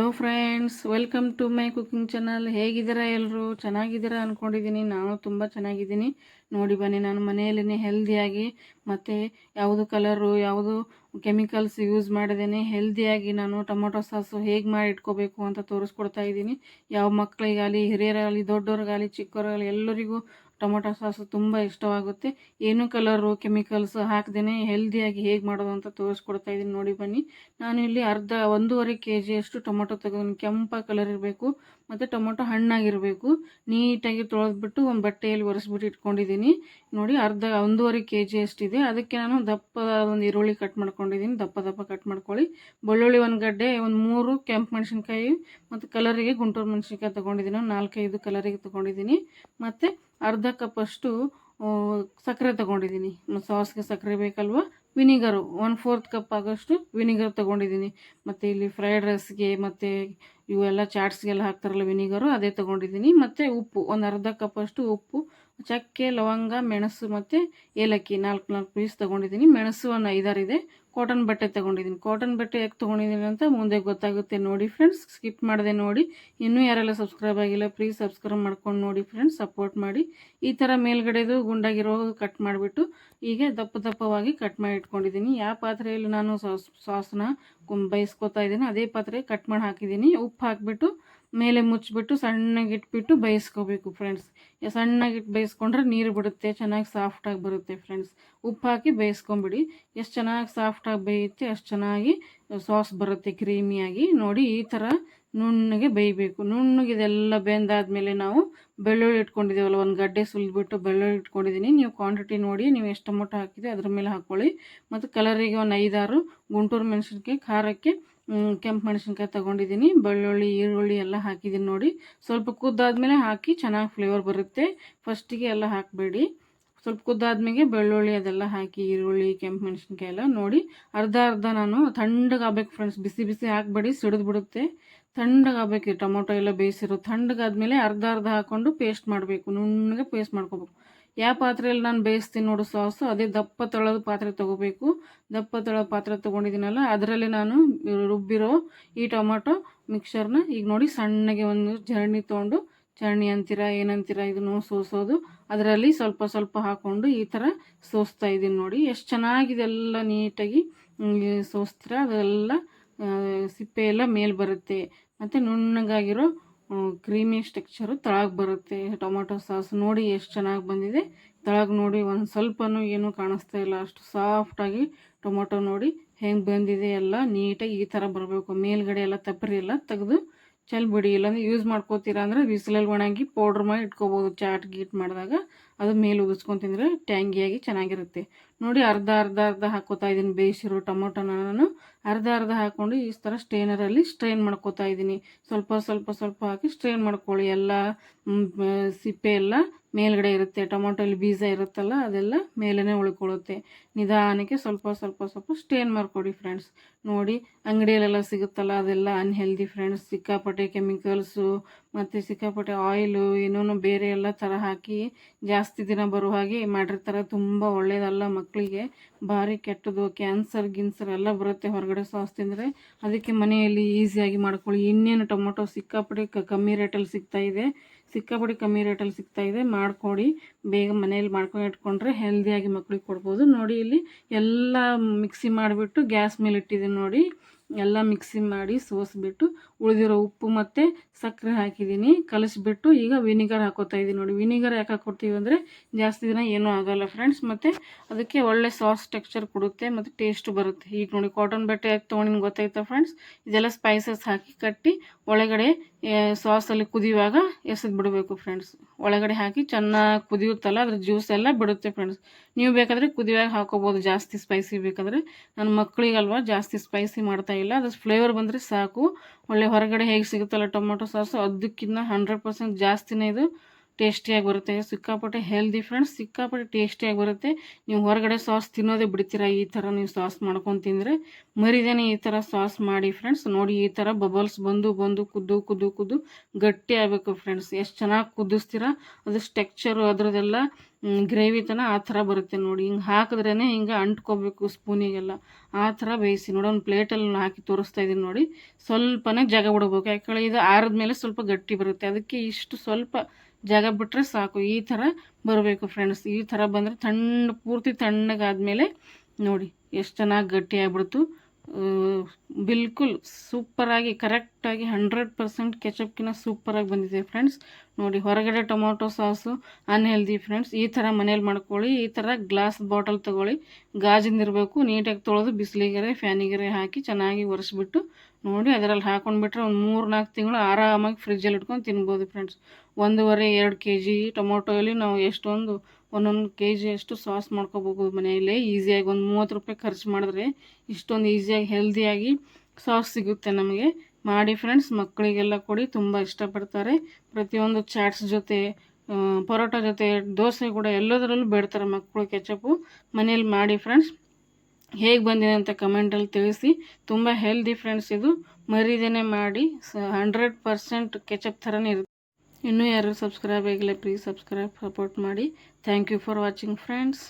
Hello friends, welcome to my cooking channel. ಹೇಗಿದ್ದೀರಾ ಎಲ್ಲರೂ? ಚೆನ್ನಾಗಿದ್ದೀರಾ ಅಂದ್ಕೊಂಡಿದ್ದೀನಿ. ನಾನು ತುಂಬ ಚೆನ್ನಾಗಿದ್ದೀನಿ. ನೋಡಿ ಬನ್ನಿ, ನಾನು ಮನೆಯಲ್ಲೇ ಹೆಲ್ದಿಯಾಗಿ ಮತ್ತು ಯಾವುದು ಕಲರು ಯಾವುದು ಕೆಮಿಕಲ್ಸ್ ಯೂಸ್ ಮಾಡಿದ್ದೇನೆ ಹೆಲ್ದಿಯಾಗಿ ನಾನು ಟೊಮೊಟೊ ಸಾಸು ಹೇಗೆ ಮಾಡಿ ಇಟ್ಕೋಬೇಕು ಅಂತ ತೋರಿಸ್ಕೊಡ್ತಾ ಇದ್ದೀನಿ. ಯಾವ ಮಕ್ಕಳಿಗಾಗಲಿ, ಹಿರಿಯರಾಗಲಿ, ದೊಡ್ಡವ್ರಿಗಾಗಲಿ, ಚಿಕ್ಕವರಾಗಲಿ ಎಲ್ಲರಿಗೂ ಟೊಮೊಟೊ ಸಾಸು ತುಂಬ ಇಷ್ಟವಾಗುತ್ತೆ. ಏನು ಕಲರು ಕೆಮಿಕಲ್ಸ್ ಹಾಕ್ದೇ ಹೆಲ್ದಿಯಾಗಿ ಹೇಗೆ ಮಾಡೋದು ಅಂತ ತೋರಿಸ್ಕೊಡ್ತಾ ಇದ್ದೀನಿ. ನೋಡಿ ಬನ್ನಿ, ನಾನು ಇಲ್ಲಿ 1.5 kg ಅಷ್ಟು ಟೊಮೊಟೊ ತಗೊಂಡು ಕೆಂಪ ಕಲರ್ ಇರಬೇಕು ಮತ್ತು ಟೊಮೊಟೊ ಹಣ್ಣಾಗಿರಬೇಕು. ನೀಟಾಗಿ ತೊಳೆದ್ಬಿಟ್ಟು ಒಂದು ಬಟ್ಟೆಯಲ್ಲಿ ಒರೆಸ್ಬಿಟ್ಟು ಇಟ್ಕೊಂಡಿದ್ದೀನಿ. ನೋಡಿ 1.5 kg ಅಷ್ಟಿದೆ. ಅದಕ್ಕೆ ನಾನು ದಪ್ಪದ ಒಂದು ಈರುಳ್ಳಿ ಕಟ್ ಮಾಡ್ಕೊಂಡಿದ್ದೀನಿ. ದಪ್ಪ ಕಟ್ ಮಾಡ್ಕೊಳ್ಳಿ. ಬೆಳ್ಳುಳ್ಳಿ 1 ಗಡ್ಡೆ, ಒಂದು 3 ಕೆಂಪು ಮೆಣಸಿನ್ಕಾಯಿ ಮತ್ತು ಕಲರಿಗೆ ಗುಂಟೂರು ಮೆಣಸಿನ್ಕಾಯಿ ತೊಗೊಂಡಿದ್ದೀನಿ. 4-5 ಕಲರಿಗೆ ತೊಗೊಂಡಿದ್ದೀನಿ. ಮತ್ತು ಅರ್ಧ ಕಪ್ ಅಷ್ಟು ಸಕ್ಕರೆ ತೊಗೊಂಡಿದ್ದೀನಿ. ಸಾಸ್ಗೆ ಸಕ್ಕರೆ ಬೇಕಲ್ವ. ವಿನಿಗರು 1/4 ಕಪ್ ಆಗೋಷ್ಟು ವಿನಿಗರ್ ತೊಗೊಂಡಿದ್ದೀನಿ. ಮತ್ತು ಇಲ್ಲಿ ಫ್ರೈಡ್ ರೈಸ್ಗೆ ಮತ್ತು ಇವೆಲ್ಲ ಚಾಟ್ಸ್ಗೆಲ್ಲ ಹಾಕ್ತಾರಲ್ಲ ವಿನಿಗರು, ಅದೇ ತೊಗೊಂಡಿದ್ದೀನಿ. ಮತ್ತು ಉಪ್ಪು, ಒಂದು ಅರ್ಧ ಕಪ್ ಅಷ್ಟು ಉಪ್ಪು, ಚಕ್ಕೆ, ಲವಂಗ, ಮೆಣಸು ಮತ್ತು ಏಲಕ್ಕಿ 4 ಪೀಸ್ ತೊಗೊಂಡಿದ್ದೀನಿ. ಮೆಣಸು ಒಂದು 5-6 ಇದೆ. ಕಾಟನ್ ಬಟ್ಟೆ ತೊಗೊಂಡಿದ್ದೀನಿ. ಕಾಟನ್ ಬಟ್ಟೆ ಯಾಕೆ ತೊಗೊಂಡಿದ್ದೀನಿ ಅಂತ ಮುಂದೆ ಗೊತ್ತಾಗುತ್ತೆ. ನೋಡಿ ಫ್ರೆಂಡ್ಸ್, ಸ್ಕಿಪ್ ಮಾಡಿದೆ ನೋಡಿ. ಇನ್ನೂ ಯಾರೆಲ್ಲ ಸಬ್ಸ್ಕ್ರೈಬ್ ಆಗಿಲ್ಲ ಪ್ಲೀಸ್ ಸಬ್ಸ್ಕ್ರೈಬ್ ಮಾಡ್ಕೊಂಡು ನೋಡಿ ಫ್ರೆಂಡ್ಸ್, ಸಪೋರ್ಟ್ ಮಾಡಿ. ಈ ಥರ ಮೇಲ್ಗಡೆದು ಗುಂಡಾಗಿರೋ ಕಟ್ ಮಾಡಿಬಿಟ್ಟು ಹೀಗೆ ದಪ್ಪವಾಗಿ ಕಟ್ ಮಾಡಿ ಇಟ್ಕೊಂಡಿದ್ದೀನಿ. ಯಾವ ಪಾತ್ರೆಯಲ್ಲಿ ನಾನು ಸಾಸನ್ನ ಬೇಯಿಸ್ಕೊತಾ ಇದ್ದೀನಿ ಅದೇ ಪಾತ್ರೆ ಕಟ್ ಮಾಡಿ ಹಾಕಿದ್ದೀನಿ. ಉಪ್ಪು ಹಾಕಿಬಿಟ್ಟು ಮೇಲೆ ಮುಚ್ಚಿಬಿಟ್ಟು ಸಣ್ಣಗೆ ಇಟ್ಬಿಟ್ಟು ಬೇಯಿಸ್ಕೋಬೇಕು ಫ್ರೆಂಡ್ಸ್. ಸಣ್ಣಗಿಟ್ಟು ಬೇಯಿಸ್ಕೊಂಡ್ರೆ ನೀರು ಬಿಡುತ್ತೆ, ಚೆನ್ನಾಗಿ ಸಾಫ್ಟಾಗಿ ಬರುತ್ತೆ ಫ್ರೆಂಡ್ಸ್. ಉಪ್ಪು ಹಾಕಿ ಬೇಯಿಸ್ಕೊಂಬಿಡಿ. ಎಷ್ಟು ಚೆನ್ನಾಗಿ ಸಾಫ್ಟಾಗಿ ಬೇಯುತ್ತೆ ಅಷ್ಟು ಚೆನ್ನಾಗಿ ಸಾಸ್ ಬರುತ್ತೆ ಕ್ರೀಮಿಯಾಗಿ. ನೋಡಿ ಈ ಥರ ನುಣ್ಣಗೆ ಬೇಯಬೇಕು. ನುಣ್ಣಗೆ ಇದೆಲ್ಲ ಬೆಂದಾದ್ಮೇಲೆ ನಾವು ಬೆಳ್ಳುಳ್ಳಿ ಇಟ್ಕೊಂಡಿದ್ದೀವಲ್ಲ, 1 ಗಡ್ಡೆ ಸುಲಿದ್ಬಿಟ್ಟು ಬೆಳ್ಳುಳ್ಳಿ ಇಟ್ಕೊಂಡಿದ್ದೀನಿ. ನೀವು ಕ್ವಾಂಟಿಟಿ ನೋಡಿ, ನೀವು ಎಷ್ಟು ಟೊಮೊಟೊ ಹಾಕಿದೆ ಅದ್ರ ಮೇಲೆ ಹಾಕ್ಕೊಳ್ಳಿ. ಮತ್ತು ಕಲರಿಗೆ ಒಂದು 5-6 ಗುಂಟೂರು ಮೆಣಸಿನ್ಕಾಯಿ, ಖಾರಕ್ಕೆ ಕೆಂಪು ಮೆಣಸಿನ್ಕಾಯಿ ತೊಗೊಂಡಿದ್ದೀನಿ. ಬೆಳ್ಳುಳ್ಳಿ, ಈರುಳ್ಳಿ ಎಲ್ಲ ಹಾಕಿದ್ದೀನಿ. ನೋಡಿ, ಸ್ವಲ್ಪ ಕುದ್ದಾದ್ಮೇಲೆ ಹಾಕಿ ಚೆನ್ನಾಗಿ ಫ್ಲೇವರ್ ಬರುತ್ತೆ. ಫಸ್ಟಿಗೆ ಎಲ್ಲ ಹಾಕಬೇಡಿ. ಸ್ವಲ್ಪ ಕುದ್ದಾದ್ಮೇಲೆ ಬೆಳ್ಳುಳ್ಳಿ ಅದೆಲ್ಲ ಹಾಕಿ, ಈರುಳ್ಳಿ, ಕೆಂಪು ಮೆಣಸಿನ್ಕಾಯಿ ಎಲ್ಲ ನೋಡಿ ಅರ್ಧ ನಾನು ತಣ್ಣಗಾಗಬೇಕು ಫ್ರೆಂಡ್ಸ್. ಬಿಸಿ ಹಾಕಬೇಡಿ, ಸಿಡಿದ್ಬಿಡುತ್ತೆ. ತಣ್ಣಗಾಗಬೇಕು. ಟೊಮೊಟೊ ಎಲ್ಲ ಬೇಯಿಸಿರೋ ತಣ್ಣಗಾದ್ಮೇಲೆ ಅರ್ಧ ಹಾಕ್ಕೊಂಡು ಪೇಸ್ಟ್ ಮಾಡಬೇಕು. ನುಣ್ಣಗೆ ಪೇಸ್ಟ್ ಮಾಡ್ಕೋಬೇಕು. ಯಾವ ಪಾತ್ರೆಯಲ್ಲಿ ನಾನು ಬೇಯಿಸ್ತೀನಿ ನೋಡು ಸಾಸು, ಅದೇ ದಪ್ಪ ತಳದ ಪಾತ್ರೆ ತೊಗೋಬೇಕು. ದಪ್ಪ ತಳದ ಪಾತ್ರೆ ತೊಗೊಂಡಿದ್ದೀನಲ್ಲ, ಅದರಲ್ಲಿ ನಾನು ರುಬ್ಬಿರೋ ಈ ಟೊಮೊಟೊ ಮಿಕ್ಸರ್ನ ಈಗ ನೋಡಿ ಸಣ್ಣಗೆ ಒಂದು ಜರಡಿ ತೊಗೊಂಡು, ಚರಣಿ ಅಂತೀರಾ ಏನಂತೀರಾ, ಇದನ್ನು ಸೋಸೋದು, ಅದರಲ್ಲಿ ಸ್ವಲ್ಪ ಹಾಕ್ಕೊಂಡು ಈ ಥರ ಸೋಸ್ತಾ ಇದ್ದೀನಿ. ನೋಡಿ ಎಷ್ಟು ಚೆನ್ನಾಗಿದೆಲ್ಲ ನೀಟಾಗಿ ಸೋಸ್ತೀರಾ, ಅದೆಲ್ಲ ಸಿಪ್ಪೆ ಎಲ್ಲ ಮೇಲೆ ಬರುತ್ತೆ. ಮತ್ತು ನುಣ್ಣಗಾಗಿರೋ ಕ್ರೀಮಿ ಟೆಕ್ಸ್ಚರು ತಳಗೆ ಬರುತ್ತೆ ಟೊಮೊಟೊ ಸಾಸ್. ನೋಡಿ ಎಷ್ಟು ಚೆನ್ನಾಗಿ ಬಂದಿದೆ. ತಳಗೆ ನೋಡಿ ಒಂದು ಸ್ವಲ್ಪನೂ ಏನೂ ಕಾಣಿಸ್ತಾ ಇಲ್ಲ, ಅಷ್ಟು ಸಾಫ್ಟಾಗಿ ಟೊಮೊಟೊ ನೋಡಿ ಹೆಂಗೆ ಬಂದಿದೆ. ಎಲ್ಲ ನೀಟಾಗಿ ಈ ಥರ ಬರಬೇಕು. ಮೇಲ್ಗಡೆ ಎಲ್ಲ ತಪ್ಪರಿ ಎಲ್ಲ ತೆಗೆದು ಚೆಲ್ಬಿಡಿ. ಇಲ್ಲಾಂದರೆ ಯೂಸ್ ಮಾಡ್ಕೋತೀರಾ ಅಂದರೆ ಬಿಸಿಲಲ್ಲಿ ಒಣಗಿ ಪೌಡ್ರ್ ಮಾಡಿ ಇಟ್ಕೋಬೋದು. ಚಾಟ್ ಗೀಟ್ ಮಾಡಿದಾಗ ಅದು ಮೇಲೆ ಉದಿಸ್ಕೊಂಡು ತಿಂದರೆ ಟ್ಯಾಂಗಿಯಾಗಿ ಚೆನ್ನಾಗಿರುತ್ತೆ. ನೋಡಿ ಅರ್ಧ ಹಾಕ್ಕೋತಾ ಇದ್ದೀನಿ. ಬೇಯಿಸಿರೋ ಟೊಮೊಟೊನ ನಾನು ಅರ್ಧ ಹಾಕ್ಕೊಂಡು ಈ ಥರ ಸ್ಟ್ರೈನರಲ್ಲಿ ಸ್ಟ್ರೈನ್ ಮಾಡ್ಕೋತಾ ಇದ್ದೀನಿ. ಸ್ವಲ್ಪ ಹಾಕಿ ಸ್ಟ್ರೈನ್ ಮಾಡ್ಕೊಳ್ಳಿ. ಎಲ್ಲ ಸಿಪ್ಪೆ ಎಲ್ಲ ಮೇಲ್ಗಡೆ ಇರುತ್ತೆ. ಟೊಮೊಟೊಲ್ಲಿ ಬೀಜ ಇರುತ್ತಲ್ಲ, ಅದೆಲ್ಲ ಮೇಲೇ ಉಳ್ಕೊಳ್ಳುತ್ತೆ. ನಿಧಾನಕ್ಕೆ ಸ್ವಲ್ಪ ಸ್ಟ್ರೈನ್ ಮಾಡ್ಕೊಡಿ ಫ್ರೆಂಡ್ಸ್. ನೋಡಿ ಅಂಗಡಿಯಲ್ಲೆಲ್ಲ ಸಿಗುತ್ತಲ್ಲ, ಅದೆಲ್ಲ ಅನ್ಹೆಲ್ದಿ ಫ್ರೆಂಡ್ಸ್. ಸಿಕ್ಕಾಪಟ್ಟೆ ಕೆಮಿಕಲ್ಸು ಮತ್ತು ಸಿಕ್ಕಾಪಟ್ಟೆ ಆಯಿಲು ಏನೋ ಬೇರೆ ಎಲ್ಲ ಥರ ಹಾಕಿ ಜಾಸ್ತಿ ದಿನ ಬರೋ ಹಾಗೆ ಮಾಡಿರ್ತಾರೆ. ತುಂಬ ಒಳ್ಳೆಯದಲ್ಲ, ಮಕ್ಕಳಿಗೆ ಭಾರಿ ಕೆಟ್ಟದು. ಕ್ಯಾನ್ಸರ್ ಎಲ್ಲ ಬರುತ್ತೆ ಹೊರಗಡೆ ಸಾಸ್ ತಿಂದರೆ. ಅದಕ್ಕೆ ಮನೆಯಲ್ಲಿ ಈಸಿಯಾಗಿ ಮಾಡ್ಕೊಳ್ಳಿ. ಇನ್ನೇನು ಟೊಮೊಟೊ ಸಿಕ್ಕಾಪಟ್ಟೆ ಕಮ್ಮಿ ರೇಟಲ್ಲಿ ಸಿಗ್ತಾ ಇದೆ. ಮಾಡಿಕೊಡಿ ಬೇಗ. ಮನೆಯಲ್ಲಿ ಮಾಡ್ಕೊಂಡು ಇಟ್ಕೊಂಡ್ರೆ ಹೆಲ್ದಿಯಾಗಿ ಮಕ್ಕಳಿಗೆ ಕೊಡ್ಬೋದು. ನೋಡಿ ಇಲ್ಲಿ ಎಲ್ಲ ಮಿಕ್ಸಿ ಮಾಡಿಬಿಟ್ಟು ಗ್ಯಾಸ್ ಮೇಲೆ ಇಟ್ಟಿದ್ದೀನಿ. ನೋಡಿ ಎಲ್ಲ ಮಿಕ್ಸಿ ಮಾಡಿ ಸೋಸಿಬಿಟ್ಟು ಉಳಿದಿರೋ ಉಪ್ಪು ಮತ್ತು ಸಕ್ಕರೆ ಹಾಕಿದ್ದೀನಿ. ಕಲಿಸ್ಬಿಟ್ಟು ಈಗ ವಿನಿಗರ್ ಹಾಕೋತಾ ಇದ್ದೀನಿ. ನೋಡಿ ವಿನಿಗರ್ ಯಾಕೆ ಹಾಕ್ಕೊಡ್ತೀವಿ ಅಂದರೆ ಜಾಸ್ತಿ ದಿನ ಏನೂ ಆಗೋಲ್ಲ ಫ್ರೆಂಡ್ಸ್. ಮತ್ತು ಅದಕ್ಕೆ ಒಳ್ಳೆ ಸಾಸ್ ಟೆಕ್ಸ್ಚರ್ ಕೊಡುತ್ತೆ ಮತ್ತು ಟೇಸ್ಟು ಬರುತ್ತೆ. ಈಗ ನೋಡಿ ಕಾಟನ್ ಬಟ್ಟೆ ಯಾಕೆ ತೊಗೊಂಡಿನಿ ಗೊತ್ತಾಯ್ತಾ ಫ್ರೆಂಡ್ಸ್? ಇದೆಲ್ಲ ಸ್ಪೈಸಸ್ ಹಾಕಿ ಕಟ್ಟಿ ಒಳಗಡೆ ಸಾಸಲ್ಲಿ ಕುದಿಯುವಾಗ ಎಸೆದು ಬಿಡಬೇಕು ಫ್ರೆಂಡ್ಸ್. ಒಳಗಡೆ ಹಾಕಿ ಚೆನ್ನಾಗಿ ಕುದಿಯುತ್ತಲ್ಲ, ಅದ್ರ ಜ್ಯೂಸ್ ಎಲ್ಲ ಬಿಡುತ್ತೆ ಫ್ರೆಂಡ್ಸ್. ನೀವು ಬೇಕಾದರೆ ಕುದಿಯುವಾಗ ಹಾಕೋಬೋದು, ಜಾಸ್ತಿ ಸ್ಪೈಸಿ ಬೇಕಾದರೆ. ನನ್ನ ಮಕ್ಕಳಿಗಲ್ವ ಜಾಸ್ತಿ ಸ್ಪೈಸಿ ಮಾಡ್ತಾಯಿಲ್ಲ, ಅದು ಫ್ಲೇವರ್ ಬಂದರೆ ಸಾಕು. ಒಳ್ಳೆ ಹೊರಗಡೆ ಹೇಗೆ ಸಿಗುತ್ತಲ್ಲ ಟೊಮೊಟೊ ಸಾಸು, ಅದಕ್ಕಿಂತ 100% ಜಾಸ್ತಿನೇ ಇದು ಟೇಸ್ಟಿಯಾಗಿ ಬರುತ್ತೆ. ಸಿಕ್ಕಾಪಟ್ಟೆ ಹೆಲ್ದಿ ಫ್ರೆಂಡ್ಸ್, ಸಿಕ್ಕಾಪಟ್ಟೆ ಟೇಸ್ಟಿಯಾಗಿ ಬರುತ್ತೆ. ನೀವು ಹೊರಗಡೆ ಸಾಸ್ ತಿನ್ನೋದೇ ಬಿಡ್ತೀರಾ ಈ ಥರ ನೀವು ಸಾಸ್ ಮಾಡ್ಕೊಂಡು ತಿಂದರೆ. ಮರಿದೇನೆ ಈ ಥರ ಸಾಸ್ ಮಾಡಿ ಫ್ರೆಂಡ್ಸ್. ನೋಡಿ ಈ ಥರ ಬಬಲ್ಸ್ ಬಂದು ಬಂದು ಕುದ್ದು ಕುದ್ದು ಕುದ್ದು ಗಟ್ಟಿ ಆಗಬೇಕು ಫ್ರೆಂಡ್ಸ್. ಎಷ್ಟು ಚೆನ್ನಾಗಿ ಕುದಿಸ್ತೀರಾ ಅದು ಟೆಕ್ಸ್ಚರು ಅದರದೆಲ್ಲ ಗ್ರೇವಿ ತನ ಆ ಥರ ಬರುತ್ತೆ ನೋಡಿ. ಹಿಂಗೆ ಹಾಕಿದ್ರೇ ಹಿಂಗೆ ಅಂಟ್ಕೋಬೇಕು ಸ್ಪೂನಿಗೆಲ್ಲ, ಆ ಥರ ಬೇಯಿಸಿ ನೋಡಿ. ಒಂದು ಪ್ಲೇಟಲ್ಲಿ ಹಾಕಿ ತೋರಿಸ್ತಾ ಇದ್ದೀನಿ ನೋಡಿ. ಸ್ವಲ್ಪನೇ ಜಾಗ ಬಿಡಬೇಕು, ಯಾಕಂದರೆ ಇದು ಆರಿದ ಮೇಲೆ ಸ್ವಲ್ಪ ಗಟ್ಟಿ ಬರುತ್ತೆ. ಅದಕ್ಕೆ ಇಷ್ಟು ಸ್ವಲ್ಪ ಜಾಗ ಬಿಟ್ಟರೆ ಸಾಕು. ಈ ಥರ ಬರಬೇಕು ಫ್ರೆಂಡ್ಸ್. ಈ ಥರ ಬಂದರೆ ಪೂರ್ತಿ ತಣ್ಣಗಾದ್ಮೇಲೆ ನೋಡಿ ಎಷ್ಟು ಚೆನ್ನಾಗಿ ಗಟ್ಟಿ ಆಗ್ಬಿಡ್ತು. ಬಿಲ್ಕುಲ್ ಸೂಪರಾಗಿ ಕರೆಕ್ಟಾಗಿ 100% ಕೆಚಪ್ಕಿನ್ನ ಸೂಪರಾಗಿ ಬಂದಿದೆ ಫ್ರೆಂಡ್ಸ್. ನೋಡಿ ಹೊರಗಡೆ ಟೊಮೊಟೊ ಸಾಸು ಅನ್ಹೆಲ್ದಿ ಫ್ರೆಂಡ್ಸ್. ಈ ಥರ ಮನೇಲಿ ಮಾಡ್ಕೊಳ್ಳಿ. ಈ ಥರ ಗ್ಲಾಸ್ ಬಾಟಲ್ ತೊಗೊಳ್ಳಿ, ಗಾಜಿಂದಿರಬೇಕು. ನೀಟಾಗಿ ತೊಳೆದು ಬಿಸಿಲಿಗೆರೆ ಫ್ಯಾನಿಗೆರೆ ಹಾಕಿ ಚೆನ್ನಾಗಿ ಒರೆಸ್ಬಿಟ್ಟು ನೋಡಿ ಅದರಲ್ಲಿ ಹಾಕೊಂಡ್ಬಿಟ್ರೆ ಒಂದು 3-4 ತಿಂಗಳು ಆರಾಮಾಗಿ ಫ್ರಿಜ್ಜಲ್ಲಿ ಇಟ್ಕೊಂಡು ತಿನ್ಬೋದು ಫ್ರೆಂಡ್ಸ್. 1.5-2 kg ಟೊಮೊಟೊಯಲ್ಲಿ ನಾವು ಎಷ್ಟೊಂದು 1 kg ಅಷ್ಟು ಸಾಸ್ ಮಾಡ್ಕೋಬೋದು ಮನೆಯಲ್ಲೇ ಈಸಿಯಾಗಿ. ಒಂದು 30 ರೂಪಾಯಿ ಖರ್ಚು ಮಾಡಿದ್ರೆ ಇಷ್ಟೊಂದು ಈಸಿಯಾಗಿ ಹೆಲ್ದಿಯಾಗಿ ಸಾಸ್ ಸಿಗುತ್ತೆ ನಮಗೆ. ಮಾಡಿ ಫ್ರೆಂಡ್ಸ್, ಮಕ್ಕಳಿಗೆಲ್ಲ ಕೊಡಿ, ತುಂಬ ಇಷ್ಟಪಡ್ತಾರೆ. ಪ್ರತಿಯೊಂದು ಚಾಟ್ಸ್ ಜೊತೆ, ಪರೋಟ ಜೊತೆ, ದೋಸೆ ಕೂಡ ಎಲ್ಲದರಲ್ಲೂ ಬೇಡ್ತಾರೆ ಮಕ್ಕಳು ಕೆಚಪ್ಪು. ಮನೇಲಿ ಮಾಡಿ ಫ್ರೆಂಡ್ಸ್. ಹೇಗೆ ಬಂದಿದೆ ಅಂತ ಕಮೆಂಟಲ್ಲಿ ತಿಳಿಸಿ. ತುಂಬ ಹೆಲ್ದಿ ಫ್ರೆಂಡ್ಸ್, ಇದು ಮರಿದೇನೆ ಮಾಡಿ 100% ಕೆಚಪ್ ಥರನೇ ಇರುತ್ತೆ. ಇನ್ನೂ ಯಾರು ಸಬ್ಸ್ಕ್ರೈಬ್ ಆಗಿಲ್ಲ ಪ್ಲೀಸ್ ಸಬ್ಸ್ಕ್ರೈಬ್, ಸಪೋರ್ಟ್ ಮಾಡಿ. Thank you for watching friends.